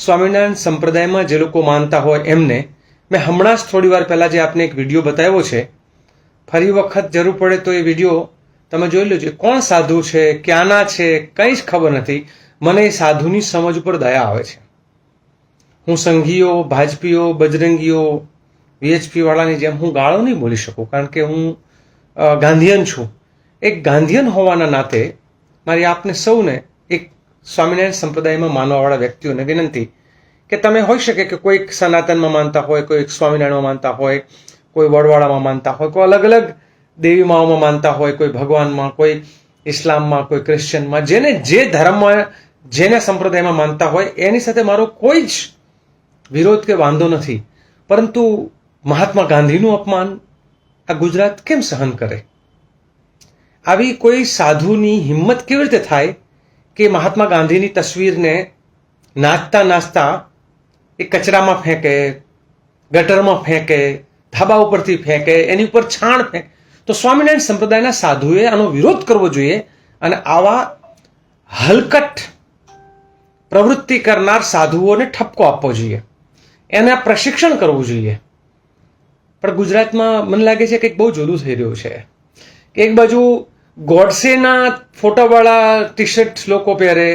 સ્વામિનારાયણ સંપ્રદાયમાં જે લોકો માનતા હોય એમને મેં હમણાં જ થોડી વાર પહેલાં જે આપને એક વિડીયો બતાવ્યો છે, ફરી વખત જરૂર પડે તો એ વિડીયો તમે જોઈ લેજો. કોણ સાધુ છે, ક્યાંના છે, કંઈ જ ખબર નથી. મને એ સાધુની સમજ ઉપર દયા આવે છે. હું સંઘીઓ, ભાજપીઓ, બજરંગીઓ, વીએચપી વાળાની જેમ હું ગાળો નહીં બોલી શકું, કારણ કે હું ગાંધીયન છું. એક ગાંધીયન હોવાના નાતે મારી આપને સૌને, એક સ્વામિનારાયણ સંપ્રદાયમાં માનવાવાળા વ્યક્તિઓને વિનંતી કે તમે હોઈ શકે કે કોઈક સનાતનમાં માનતા હોય, કોઈક સ્વામિનારાયણમાં માનતા હોય, કોઈ વડવાળામાં માનતા હોય, કોઈ અલગ અલગ દેવી માઓમાં માનતા હોય, કોઈ ભગવાનમાં, કોઈ ઇસ્લામમાં, કોઈ ક્રિશ્ચનમાં, જેને જે ધર્મમાં, જેને સંપ્રદાયમાં માનતા હોય એની સાથે મારો કોઈ જ વિરોધ કે વાંધો નથી. પરંતુ મહાત્મા ગાંધીનું અપમાન આ ગુજરાત કેમ સહન કરે? આવી કોઈ સાધુની હિંમત કેવી રીતે થાય કે મહાત્મા ગાંધીની તસવીરને નાચતા નાચતા એ કચરામાં ફેંકે, ગટરમાં ફેંકે, ધાબા ઉપરથી ફેંકે, એની ઉપર છાણ ફેંકે? તો સ્વામિનારાયણ સંપ્રદાયના સાધુએ આનો વિરોધ કરવો જોઈએ અને આવા હલકટ પ્રવૃત્તિ કરનાર સાધુઓને ઠપકો આપવો જોઈએ, એને પ્રશિક્ષણ કરવું જોઈએ. પણ ગુજરાતમાં મને લાગે છે કે બહુ જુદું થઈ રહ્યું છે. કે એક બાજુ ગોડસેના ફોટાવાળા ટી શર્ટ લોકો પહેરે,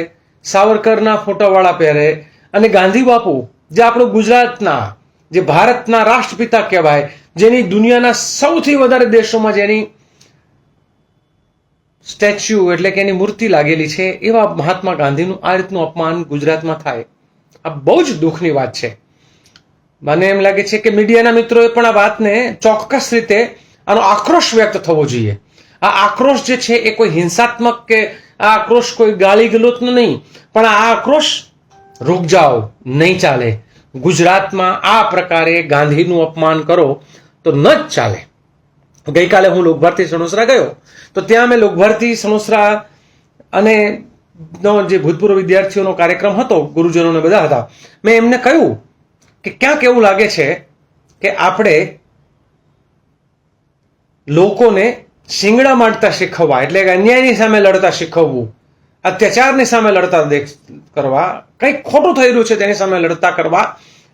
સાવરકરના ફોટાવાળા પહેરે, અને ગાંધી બાપુ જે આપણો ગુજરાતના, જે ભારતના રાષ્ટ્રપિતા કહેવાય, જેની દુનિયાના સૌથી વધારે દેશોમાં જેની સ્ટેચ્યુ એટલે કે એની મૂર્તિ લાગેલી છે, એવા મહાત્મા ગાંધીનું આ રીતનું અપમાન ગુજરાતમાં થાય, આ બહુ જ દુઃખની વાત છે. મને એમ લાગે છે કે મીડિયાના મિત્રોએ પણ આ વાતને ચોક્કસ રીતે આનો આક્રોશ વ્યક્ત થવો જોઈએ. આ આક્રોશ જે છે એ કોઈ હિંસાત્મક કે આ આક્રોશ કોઈ ગાળી ગલોચનો નહીં, પણ આ આક્રોશ રૂક જાઓ, નહીં ચાલે. ગુજરાતમાં આ પ્રકારે ગાંધીનું અપમાન કરો તો ન જ ચાલે. ગઈકાલે હું લોકભારતી સણોસરા ગયો તો ત્યાં મેં લોકભારતી સણોસરા અને જે ભૂતપૂર્વ વિદ્યાર્થીઓનો કાર્યક્રમ હતો, ગુરુજનોને બધા હતા, મેં એમને કહ્યું કે ક્યાંક એવું લાગે છે કે આપણે લોકોને શિંગડા માંડતા શીખવવા, એટલે કે અન્યાયની સામે લડતા શીખવવું, અત્યાચારની સામે લડતા કરવા, કંઈક ખોટું થઈ રહ્યું છે તેની સામે લડતા કરવા.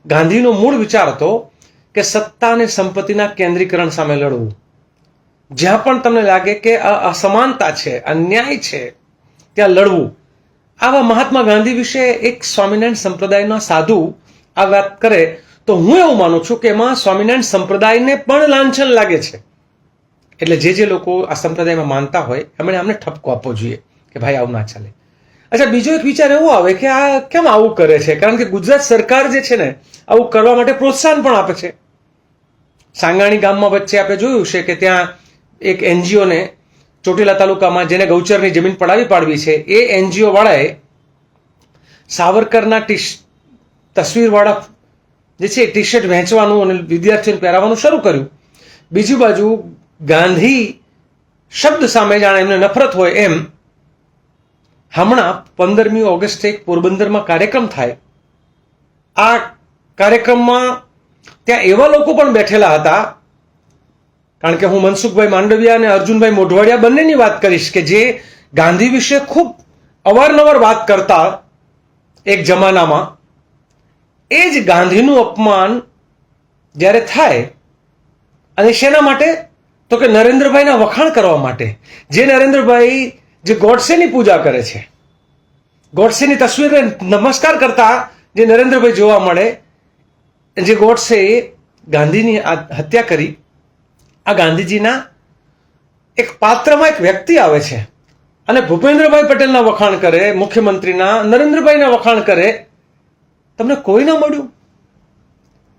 ગાંધીનો મૂળ વિચાર હતો કે સત્તા અને સંપત્તિના કેન્દ્રીકરણ સામે લડવું. જ્યાં પણ તમને લાગે કે અસમાનતા છે, અન્યાય છે, ત્યાં લડવું. આવા મહાત્મા ગાંધી વિશે એક સ્વામિનારાયણ સંપ્રદાયના સાધુ આ વાત કરે તો હું એવું માનું છું કે એમાં સ્વામિનારાયણ સંપ્રદાયને પણ લાંછન લાગે છે. એટલે જે લોકો આ સંપ્રદાયમાં માનતા હોય એમણે અમને ઠપકો આપવો જોઈએ કે ભાઈ આવું ના ચાલે. અચ્છા, બીજો એક વિચાર એવો આવે કે આ કેમ આવું કરે છે? કારણ કે ગુજરાત સરકાર જે છે ને આવું કરવા માટે પ્રોત્સાહન પણ આપે છે. સાંગાણી ગામમાં વચ્ચે આપણે જોયું છે કે ત્યાં એક એનજીઓને ચોટીલા તાલુકામાં જેને ગૌચરની જમીન પડાવી પાડવી છે, એ એનજીઓ વાળાએ સાવરકરના તસવીરવાળા જે છે ટી શર્ટ વહેંચવાનું અને વિદ્યાર્થીઓને પહેરાવવાનું શરૂ કર્યું. બીજી બાજુ ગાંધી શબ્દ સામે જાણે એમને નફરત હોય એમ હમણાં 15મી ઓગસ્ટે એક પોરબંદરમાં કાર્યક્રમ થાય. આ કાર્યક્રમમાં ત્યાં એવા લોકો પણ બેઠેલા હતા, કારણ કે હું મનસુખભાઈ માંડવિયા અને અર્જુનભાઈ મોઢવાડિયા બંનેની વાત કરીશ કે જે ગાંધી વિશે ખૂબ અવારનવાર વાત કરતા એક જમાનામાં. એ જ ગાંધીનું અપમાન જ્યારે થાય, અને શેના માટે? તો કે નરેન્દ્રભાઈના વખાણ કરવા માટે. જે નરેન્દ્રભાઈ જે ગોડસેની પૂજા કરે છે, ગોડસેની તસવીરને નમસ્કાર કરતા જે નરેન્દ્રભાઈ જોવા મળે, જે ગોડસેએ ગાંધીની હત્યા કરી, આ ગાંધીજીના એક પાત્રમાં એક વ્યક્તિ આવે છે અને ભૂપેન્દ્રભાઈ પટેલના વખાણ કરે, મુખ્યમંત્રીના, નરેન્દ્રભાઈના વખાણ કરે. તમને કોઈ ના મળ્યું?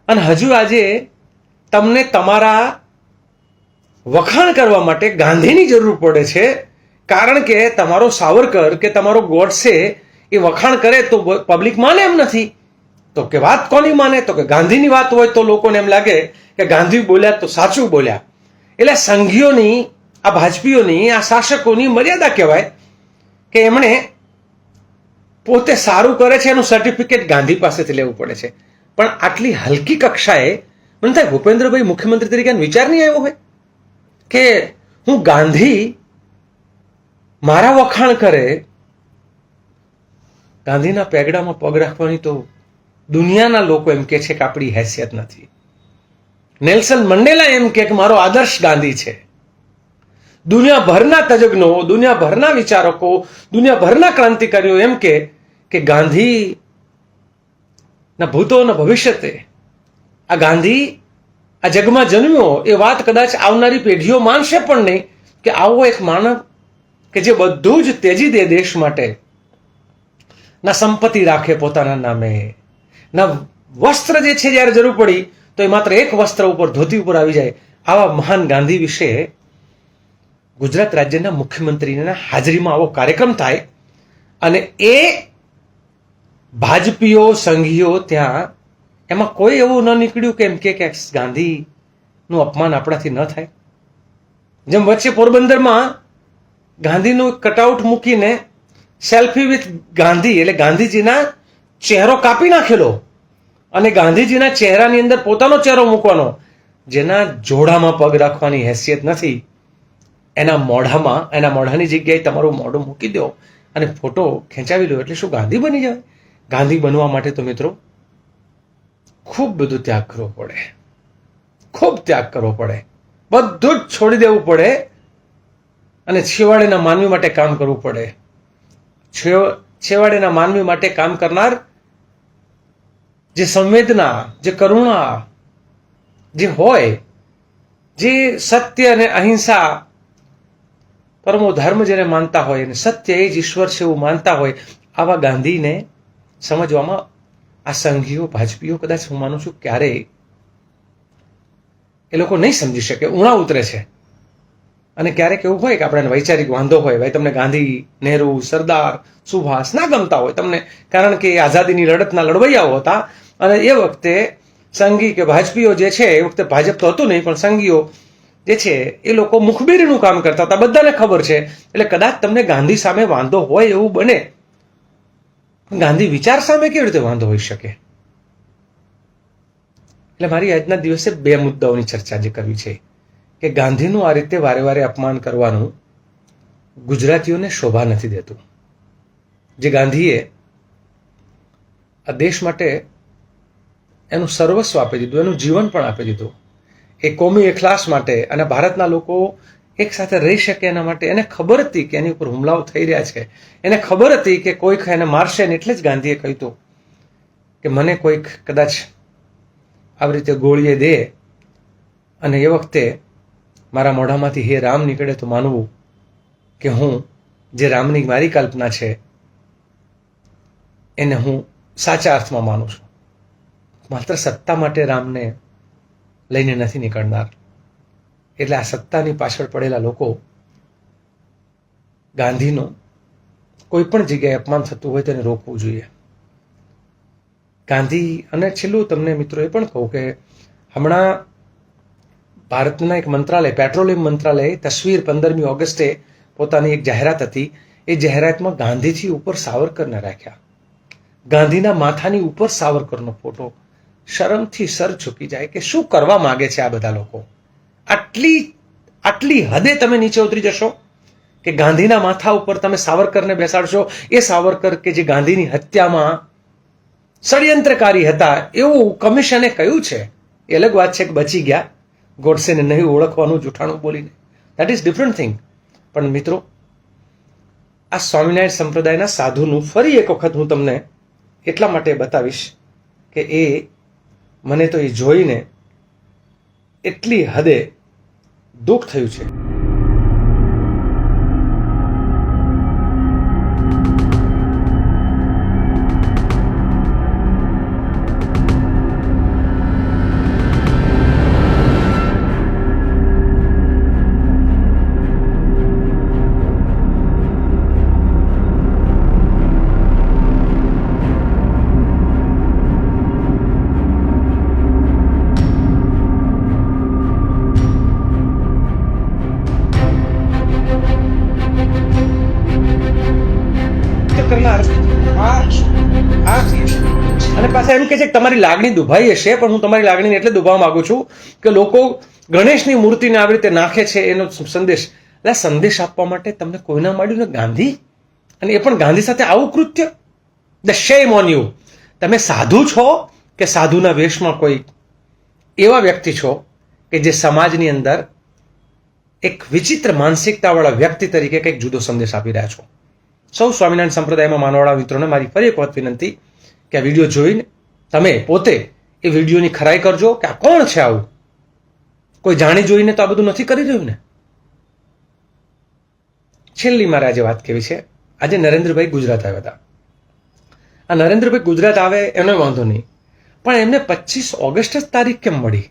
અને હજુ આજે તમને તમારા વખાણ કરવા માટે ગાંધીની જરૂર પડે છે, કારણ કે તમારો સાવરકર કે તમારો ગોડસે એ વખાણ કરે તો પબ્લિક માને એમ નથી. તો કે વાત કોની માને? તો કે ગાંધીની વાત હોય તો લોકોને એમ લાગે કે ગાંધી બોલ્યા તો સાચું બોલ્યા. એટલે સંઘીઓની, આ ભાજપીઓની, આ શાસકોની મર્યાદા કહેવાય કે એમણે પોતે સારું કરે છે એનું સર્ટિફિકેટ ગાંધી પાસેથી લેવું પડે છે. પણ આટલી હલકી કક્ષાએ મને થાય ભૂપેન્દ્રભાઈ મુખ્યમંત્રી તરીકે વિચાર નહીં આવ્યો હોય કે હું ગાંધી મારા વખાણ કરે, ગાંધીના પેગડામાં પગ રાખવાની તો દુનિયાના લોકો એમ કે છે કે આપણી હેસિયત નથી. નેલ્સન મંડેલા એમ કે મારો આદર્શ ગાંધી છે. દુનિયાભરના તજજ્ઞો, દુનિયાભરના વિચારકો, દુનિયાભરના ક્રાંતિકારીઓ એમ કે ગાંધી ના ભૂતો ના ભવિષ્યતે આ ગાંધી આ જગમાં જન્મ્યો એ વાત કદાચ આવનારી પેઢીઓ માનશે પણ નહીં કે આવો એક માનવ કે જે બધું જ ત્યજી દે દેશ માટે, ના સંપત્તિ રાખે પોતાના નામે, ના વસ્ત્ર જે છે જ્યારે જરૂર પડી તો એ માત્ર એક વસ્ત્ર ઉપર, ધોતી ઉપર આવી જાય. આવા મહાન ગાંધી વિશે ગુજરાત રાજ્યના મુખ્યમંત્રીના હાજરીમાં આવો કાર્યક્રમ થાય અને એ ભાજપીઓ, સંઘીઓ ત્યાં એમાં કોઈ એવું ન નીકળ્યું કે એમ કે ગાંધીનું અપમાન આપણાથી ન થાય. જેમ વચ્ચે પોરબંદરમાં ગાંધીનું કટઆઉટ મૂકીને સેલ્ફી વિથ ગાંધી એટલે ગાંધીજીના ચહેરો કાપી નાખેલો અને ગાંધીજીના ચહેરાની અંદર પોતાનો ચહેરો મૂકવાનો. જેના જોડામાં પગ રાખવાની હેસિયત નથી એના મોઢાની જગ્યાએ તમારું મોઢું મૂકી દો અને ફોટો ખેંચાવી લો એટલે શું ગાંધી બની જાય? ગાંધી બનવા માટે તો મિત્રો ખૂબ બધું ત્યાગ કરવો પડે, ખૂબ ત્યાગ કરવો પડે, બધું જ છોડી દેવું પડે અને છેવાડેના માનવી માટે કામ કરવું પડે. છેવાડેના માનવી માટે કામ કરનાર જે સંવેદના, જે કરુણા જે હોય, જે સત્ય અને અહિંસા પરમો ધર્મ જેને માનતા હોય અને સત્ય એ જ ઈશ્વર છે એવું માનતા હોય, આવા ગાંધીને સમજવામાં આ સંઘીઓ, ભાજપીઓ કદાચ હું માનું છું ક્યારેય એ લોકો નહીં સમજી શકે, ઉણા ઉતરે છે. અને ક્યારેક એવું હોય કે આપણે વૈચારિક વાંધો હોય, ભાઈ તમને ગાંધી, નહેરુ, સરદાર, સુભાષ ના ગમતા હોય તમને, કારણ કે આઝાદીની લડતના લડવૈયાઓ હતા અને એ વખતે સંઘી કે ભાજપીઓ જે છે, એ વખતે ભાજપ તો હતું નહીં પણ સંઘીઓ જે છે એ લોકો મુખબીરીનું કામ કરતા હતા, બધાને ખબર છે. એટલે કદાચ તમને ગાંધી સામે વાંધો હોય એવું બને, ગાંધી વિચાર સામે કેવી રીતે વાંધો હોઈ શકે? એટલે મારી આજના દિવસે બે મુદ્દાઓની ચર્ચા જે કરવી છે કે ગાંધીનું આ રીતે વારે વારે અપમાન કરવાનું ગુજરાતીઓને શોભા નથી દેતું. જે ગાંધીએ આ દેશ માટે એનું સર્વસ્વ આપી દીધું, એનું જીવન પણ આપી દીધું, એ કોમી એખલાસ માટે અને ભારતના લોકો એક સાથે રહી શકે એના માટે. એને ખબર હતી કે એની ઉપર હુમલાઓ થઈ રહ્યા છે, એને ખબર હતી કે કોઈક એને મારશે ને, એટલે જ ગાંધીએ કહ્યું હતું કે મને કોઈક કદાચ આવી રીતે ગોળીએ દે અને એ વખતે મારા મોઢામાંથી હે રામ નીકળે તો માનવું કે હું જે રામની મારી કલ્પના છે એને હું સાચા અર્થમાં માનું છું. માત્ર સત્તા માટે રામને લઈને નથી નીકળનાર. એટલે આ સત્તાની પાછળ પડેલા લોકો ગાંધીનો કોઈ પણ જગ્યાએ અપમાન થતું હોય તેને રોકવું જોઈએ. ગાંધી, અને છેલ્લું તમને મિત્રો એ પણ કહું કે હમણાં ભારતના એક મંત્રાલય, પેટ્રોલિયમ મંત્રાલયે તસવીર 15મી ઓગસ્ટે પોતાની એક જાહેરાત હતી. એ જાહેરાતમાં ગાંધીથી ઉપર સાવરકરને રાખ્યા, ગાંધીના માથાની ઉપર સાવરકરનો ફોટો. શરમથી સર ઝૂકી જાય કે શું કરવા માંગે છે આ બધા લોકો? આટલી હદે તમે નીચે ઉતરી જશો કે ગાંધીના માથા ઉપર તમે સાવરકરને બેસાડશો. એ સાવરકર કે જે ગાંધીની હત્યામાં ષડયંત્રકારી હતા એવું કમિશને કહ્યું છે. એ અલગ વાત છે કે બચી ગયા, ગોડસેને નહીં ઓળખવાનું જૂઠાણું બોલીને, દેટ ઇઝ ડિફરન્ટ થિંગ. પણ મિત્રો, આ સ્વામિનારાયણ સંપ્રદાયના સાધુનું ફરી એક વખત હું તમને એટલા માટે બતાવીશ કે એ મને તો એ જોઈને એટલી હદે દુઃખ થયું છે. અને પાછા એમ કે છે કે તમારી લાગણી દુભાઈ હશે, પણ હું તમારી લાગણીને એટલે દુભાવવા માંગુ છું કે લોકો ગણેશની મૂર્તિને આવી રીતે નાખે છે. એનો સંદેશ, એટલે સંદેશ આપવા માટે તમને કોઈના મળ્યું ને ગાંધી, અને એ પણ ગાંધી સાથે આવું કૃત્ય. The shame on you. તમે સાધુ છો કે સાધુના વેશમાં કોઈ એવા વ્યક્તિ છો કે જે સમાજની અંદર એક વિચિત્ર માનસિકતાવાળા વ્યક્તિ તરીકે કંઈક જુદો સંદેશ આપી રહ્યા છો. સૌ સ્વામિનારાયણ સંપ્રદાયમાં માનવાળા મિત્રોને મારી ફરી એક વખત વિનંતી કે આ વિડીયો જોઈને તમે પોતે એ વિડીયોની ખરાઈ કરજો કે આ કોણ છે આવું. કોઈ જાણી જોઈને તો આ બધું નથી કરી રહ્યું ને. છેલ્લી મારે આજે વાત કેવી છે. આજે નરેન્દ્રભાઈ ગુજરાત આવ્યા હતા. આ નરેન્દ્રભાઈ ગુજરાત આવે એનો વાંધો નહીં, પણ એમને 25 ઓગસ્ટ જ તારીખ કેમ મળી?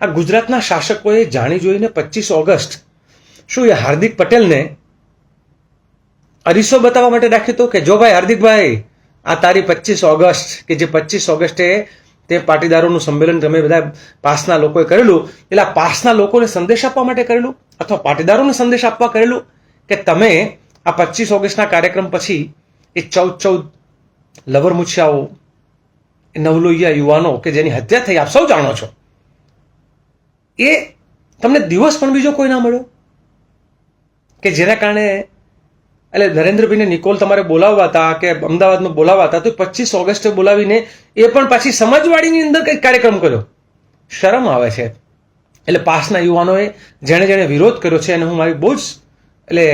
આ ગુજરાતના શાસકોએ જાણી જોઈને 25 ઓગસ્ટ શું એ હાર્દિક પટેલને અરીસો બતાવવા માટે રાખ્યો હતો કે જો ભાઈ હાર્દિકભાઈ આ તારી 25 ઓગસ્ટ કે જે 25 ઓગસ્ટે તે પાટીદારોનું સંમેલન તમે બધા પાસના લોકોએ કરેલું, એટલે આ પાસના લોકોને સંદેશ આપવા માટે કરેલું અથવા પાટીદારોને સંદેશ આપવા કરેલું કે તમે આ 25 ઓગસ્ટના કાર્યક્રમ પછી એ 14 લવરમુછિયાઓ, એ નવલોહિયા યુવાનો કે જેની હત્યા થઈ આપ સૌ જાણો છો, એ તમને દિવસ પણ બીજો કોઈ ના મળ્યો કે જેના કારણે એટલે નરેન્દ્રભાઈને નિકોલ તમારે બોલાવવા હતા કે અમદાવાદમાં બોલાવવા હતા તો 25 ઓગસ્ટે બોલાવીને એ પણ પાછી સમાજવાડીની અંદર કંઈક કાર્યક્રમ કર્યો. શરમ આવે છે. એટલે પાસના યુવાનોએ જેણે જેણે વિરોધ કર્યો છે એને હું મારી બહુ જ એટલે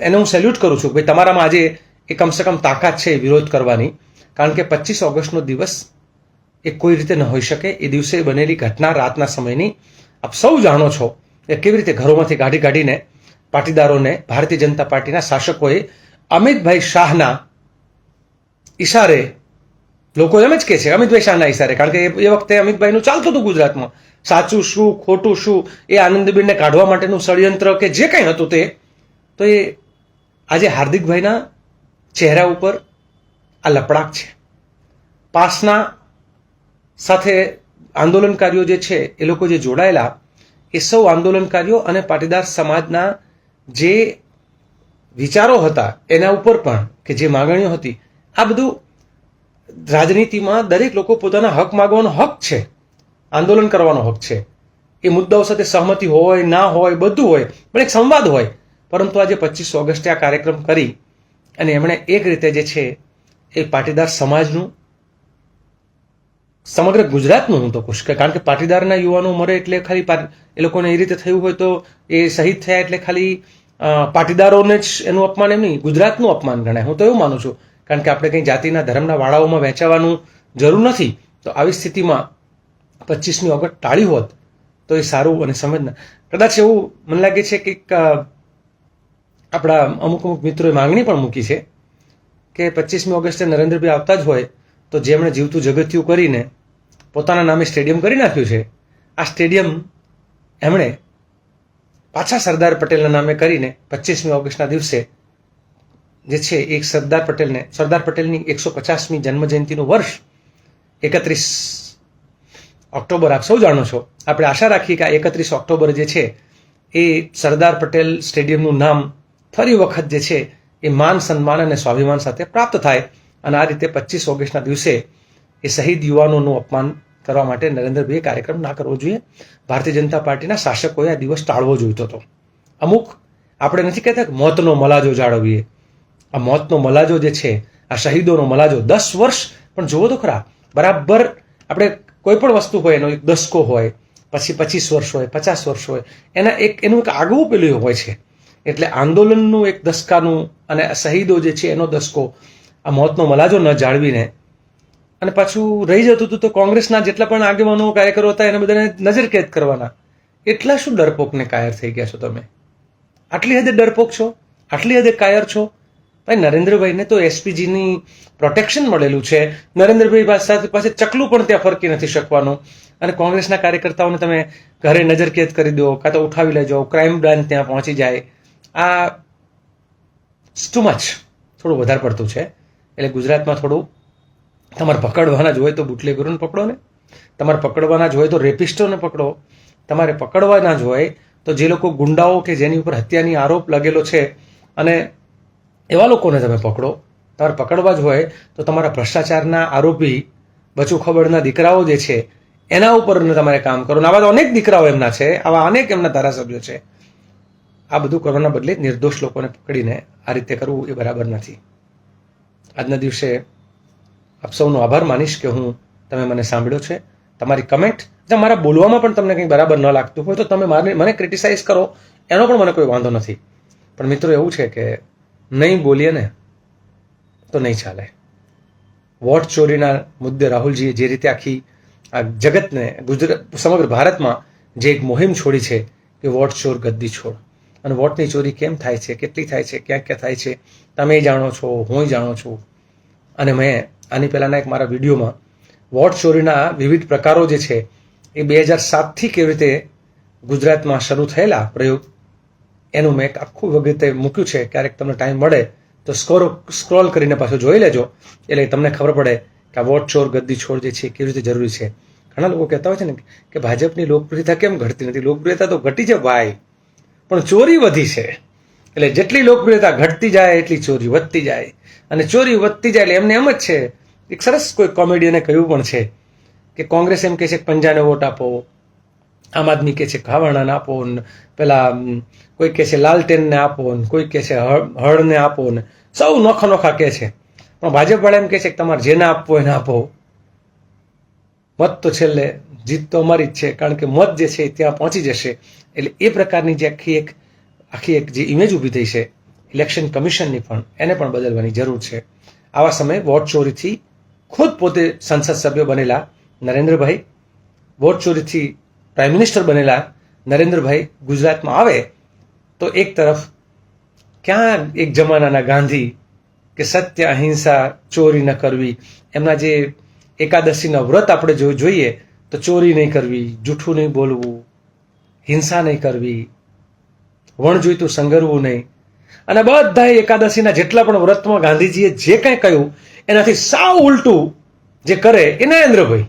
એને હું સેલ્યુટ કરું છું. ભાઈ તમારામાં આજે એ કમસે કમ તાકાત છે વિરોધ કરવાની, કારણ કે 25 ઓગસ્ટનો દિવસ એ કોઈ રીતે ન હોઈ શકે. એ દિવસે બનેલી ઘટના રાતના સમયની આપ સૌ જાણો છો કે કેવી રીતે ઘરોમાંથી કાઢીને પાટીદારોને ભારતીય જનતા પાર્ટીના શાસકોએ અમિતભાઈ શાહના ઈશારે, લોકો એમ જ કહે છે અમિતભાઈ શાહના ઈશારે, કારણ કે એ વખતે અમિતભાઈનું ચાલતું હતું ગુજરાતમાં સાચું શું ખોટું શું એ આનંદીબેનને કાઢવા માટેનું ષડયંત્ર કે જે કંઈ હતું તે, તો એ આજે હાર્દિકભાઈના ચહેરા ઉપર આ લપડાક છે. પાસના સાથે આંદોલનકારીઓ જે છે એ લોકો જે જોડાયેલા એ સૌ આંદોલનકારીઓ અને પાટીદાર સમાજના જે વિચારો હતા એના ઉપર પણ કે જે માગણીઓ હતી, આ બધું રાજનીતિમાં દરેક લોકો પોતાના હક માગવાનો હક છે, આંદોલન કરવાનો હક છે. એ મુદ્દાઓ સાથે સહમતિ હોય ના હોય બધું હોય, પણ એક સંવાદ હોય. પરંતુ આજે 25 ઓગસ્ટે આ કાર્યક્રમ કરી અને એમણે એક રીતે જે છે એ પાટીદાર સમાજનું, સમગ્ર ગુજરાતનું હું તો ખુશ, કારણ કે પાટીદારના યુવાનો મરે એટલે ખાલી એ લોકોને એ રીતે થયું હોય તો એ શહીદ થયા એટલે ખાલી પાટીદારોને જ એનું અપમાન એમ નહીં, ગુજરાતનું અપમાન ગણાય. હું તો એવું માનું છું, કારણ કે આપણે કંઈ જાતિના ધર્મના વાળાઓમાં વહેંચાવાનું જરૂર નથી. તો આવી સ્થિતિમાં 25મી ઓગસ્ટ ટાળી હોત તો એ સારું અને સમજના. કદાચ એવું મને લાગે છે કે આપણા અમુક મિત્રોએ માંગણી પણ મૂકી છે કે 25મી ઓગસ્ટે નરેન્દ્રભાઈ આવતા જ હોય તો જેમણે જીવતું જગત્યું કરીને પોતાના નામે સ્ટેડિયમ કરી નાખ્યું છે, આ સ્ટેડિયમ એમણે પાછા સરદાર પટેલના નામે કરીને 25મી ઓગસ્ટના દિવસે જે છે એક સરદાર પટેલની 150મી જન્મજયંતિનું વર્ષ 31 ઓક્ટોબર આપ સૌ જાણો છો. આપણે આશા રાખીએ કે આ 31 ઓક્ટોબર જે છે એ સરદાર પટેલ સ્ટેડિયમનું નામ ફરી વખત જે છે એ માન સન્માન અને સ્વાભિમાન સાથે પ્રાપ્ત થાય. અને આ રીતે 25 ઓગસ્ટના દિવસે એ શહીદ યુવાનોનું અપમાન કરવા માટે નરેન્દ્રભાઈએ કાર્યક્રમ ના કરવો જોઈએ. ભારતીય જનતા પાર્ટીના શાસકોએ આ દિવસ ટાળવો જોઈતો હતો. અમુક આપણે નથી કહેતા કે મોતનો મલાજો જાળવીએ. આ મોતનો મલાજો જે છે, આ શહીદોનો મલાજો 10 વર્ષ, પણ જુઓ તો ખરા, બરાબર આપણે કોઈ પણ વસ્તુ હોય એનો એક દસકો હોય, પછી 25 વર્ષ હોય, 50 વર્ષ હોય, એનું એક આગવું પેલું હોય છે. એટલે આંદોલનનું એક દસકાનું અને શહીદો જે છે એનો દસકો, આ મોતનો મલાજો ન જાળવીને અને પાછું રહી જતું હતું તો કોંગ્રેસના જેટલા પણ આગેવાનો કાર્યકરો હતા એને બધાને નજરકેદ કરવાના. એટલા શું ડરપોકને કાયર થઈ ગયા છો તમે? આટલી હદે ડરપોક છો, આટલી હદે કાયર છો? ભાઈ નરેન્દ્રભાઈને તો એસપીજીની પ્રોટેક્શન મળેલું છે. નરેન્દ્રભાઈ પાસે ચકલું પણ ત્યાં ફરકી નથી શકવાનું. અને કોંગ્રેસના કાર્યકર્તાઓને તમે ઘરે નજરકેદ કરી દો, કાં તો ઉઠાવી લેજો, ક્રાઇમ બ્રાન્ચ ત્યાં પહોંચી જાય. આ ટુ મચ, થોડું વધારે પડતું છે. એટલે ગુજરાતમાં થોડું તમારે પકડવાના જ હોય તો બુટલેગરોને પકડો ને, તમારે પકડવાના જ હોય તો રેપિસ્ટોને પકડો, તમારે પકડવાના જ હોય તો જે લોકો ગુંડાઓ કે જેની ઉપર હત્યાની આરોપ લગેલો છે અને એવા લોકોને તમે પકડો. તમારે પકડવા જ હોય તો તમારા ભ્રષ્ટાચારના આરોપી બચુ ખબરના દીકરાઓ જે છે એના ઉપર તમારે કામ કરો. આવા તો અનેક દીકરાઓ એમના છે, આવા અનેક એમના ધારાસભ્યો છે. આ બધું કરવાના બદલે નિર્દોષ લોકોને પકડીને આ રીતે કરવું એ બરાબર નથી. આજના દિવસે આપ સૌનો આભાર માનીશ કે તમે મને સાંભળ્યો છે. તમારી કમેન્ટ, જો મારા બોલવામાં પણ તમને કંઈ બરાબર ન લાગતું હોય તો તમે મને ક્રિટિસાઇઝ કરો, એનો પણ મને કોઈ વાંધો નથી. પણ મિત્રો એવું છે કે નહીં બોલીએ ને તો નહીં ચાલે. વોટ ચોરીના મુદ્દે રાહુલજીએ જે રીતે આખી આ જગતને, સમગ્ર ભારતમાં જે એક મુહિમ છોડી છે કે વોટ ચોર ગદ્દી છોડ, અને વોટની ચોરી કેમ થાય છે, કેટલી થાય છે, ક્યાં ક્યાં થાય છે, તમે જાણો છો, હું જાણું છું. અને મેં આની પહેલાંના એક મારા વિડીયોમાં વોટ ચોરીના વિવિધ પ્રકારો જે છે એ 2007થી કેવી રીતે ગુજરાતમાં શરૂ થયેલા પ્રયોગ, એનું મેં એક આખું વખતે મૂક્યું છે. ક્યારેક તમને ટાઈમ મળે તો સ્ક્રોલ કરીને પાછું જોઈ લેજો, એટલે તમને ખબર પડે કે આ વોટ ચોર ગદ્દી છોડ જે છે કેવી રીતે જરૂરી છે. ઘણા લોકો કહેતા હોય છે ને કે ભાજપની લોકપ્રિયતા કેમ ઘટતી નથી? લોકપ્રિયતા તો ઘટી છે ભાઈ, પણ ચોરી વધી છે. એટલે જેટલી લોકપ્રિયતા ઘટતી જાય એટલી ચોરી વધતી જાય, અને ચોરી વધતી જાય એટલે એમને એમ જ છે. એક સરસ કોઈ કોમેડિયને કહ્યું પણ છે કે કોંગ્રેસ એમ કહે છે પંજાને વોટ આપો, આમ આદમી કહે છે ખાવાણાને આપો, પેલા કોઈ કહે છે લાલટેનને આપો, કોઈ કહે છે હળને આપો, ને સૌ નોખા નોખા કહે છે. પણ ભાજપવાળા એમ કહે છે કે તમારે જેને આપવો એને આપો, મત તો છેલ્લે જીત તો અમારી જ છે, કારણ કે મત જે છે ત્યાં પહોંચી જશે. એટલે એ પ્રકારની જે આખી એક જે ઇમેજ ઊભી થઈ છે ઇલેક્શન કમિશનની, પણ એને પણ બદલવાની જરૂર છે. આવા સમયે વોટ ચોરીથી ખુદ પોતે સંસદ સભ્ય બનેલા નરેન્દ્રભાઈ, વોટ ચોરીથી પ્રાઇમ મિનિસ્ટર બનેલા નરેન્દ્રભાઈ ગુજરાતમાં આવે તો એક તરફ ક્યાં એક જમાનાના ગાંધી કે સત્ય, અહિંસા, ચોરી ન કરવી, એમના જે એકાદશીના વ્રત આપણે જોઈએ તો ચોરી નહીં કરવી, જૂઠું નહીં બોલવું, હિંસા નહીં કરવી, વણજોઈતું સંગરવું નહીં, અને બધા એકાદશીના જેટલા પણ વ્રતમાં ગાંધીજીએ જે કંઈ કહ્યું એનાથી સાવ ઉલટું જે કરે એ નરેન્દ્રભાઈ.